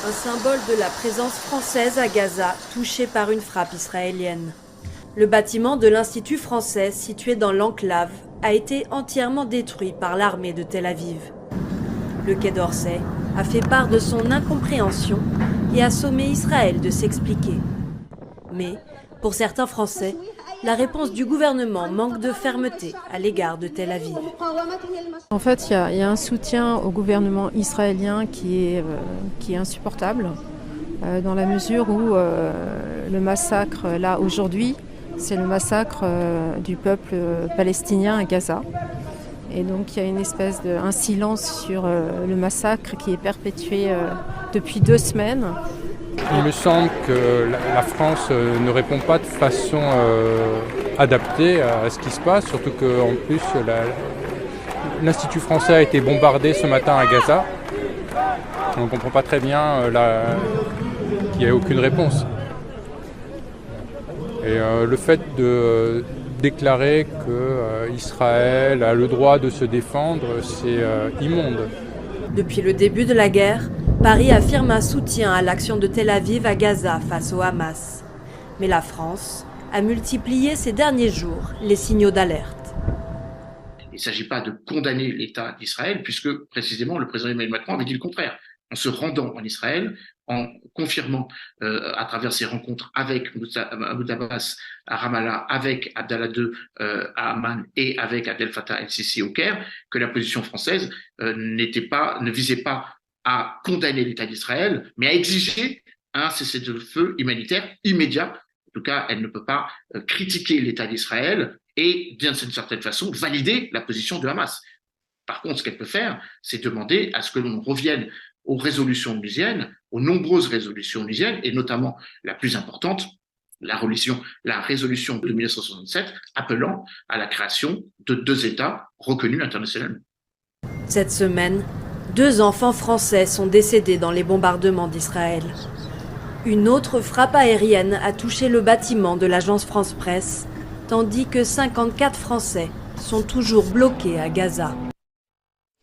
un symbole de la présence française à Gaza, touché par une frappe israélienne. Le bâtiment de l'Institut français, situé dans l'enclave, a été entièrement détruit par l'armée de Tel Aviv. Le Quai d'Orsay a fait part de son incompréhension et a sommé Israël de s'expliquer. Mais, pour certains Français, la réponse du gouvernement manque de fermeté à l'égard de Tel Aviv. En fait, il y a un soutien au gouvernement israélien qui est insupportable, dans la mesure où le massacre, là, aujourd'hui, c'est le massacre du peuple palestinien à Gaza. Et donc, il y a une espèce un silence sur le massacre qui est perpétué depuis 2 semaines. Il me semble que la France ne répond pas de façon adaptée à ce qui se passe, surtout qu'en plus l'Institut français a été bombardé ce matin à Gaza. On ne comprend pas très bien qu'il n'y ait aucune réponse. Et le fait de déclarer qu'Israël a le droit de se défendre, c'est immonde. Depuis le début de la guerre, Paris affirme un soutien à l'action de Tel Aviv à Gaza face au Hamas. Mais la France a multiplié ces derniers jours les signaux d'alerte. Il ne s'agit pas de condamner l'État d'Israël, puisque précisément le président Emmanuel Macron avait dit le contraire. En se rendant en Israël, en confirmant à travers ses rencontres avec Mahmoud Abbas à Ramallah, avec Abdallah II à Amman et avec Abdel Fattah el-Sisi au Caire, que la position française ne visait pas à condamner l'État d'Israël, mais à exiger un cessez-le-feu humanitaire immédiat. En tout cas, elle ne peut pas critiquer l'État d'Israël et, d'une certaine façon, valider la position de Hamas. Par contre, ce qu'elle peut faire, c'est demander à ce que l'on revienne aux résolutions onusiennes, aux nombreuses résolutions onusiennes, et notamment la plus importante, la résolution de 1967, appelant à la création de 2 États reconnus internationalement. Cette semaine, 2 enfants français sont décédés dans les bombardements d'Israël. Une autre frappe aérienne a touché le bâtiment de l'agence France Presse, tandis que 54 Français sont toujours bloqués à Gaza.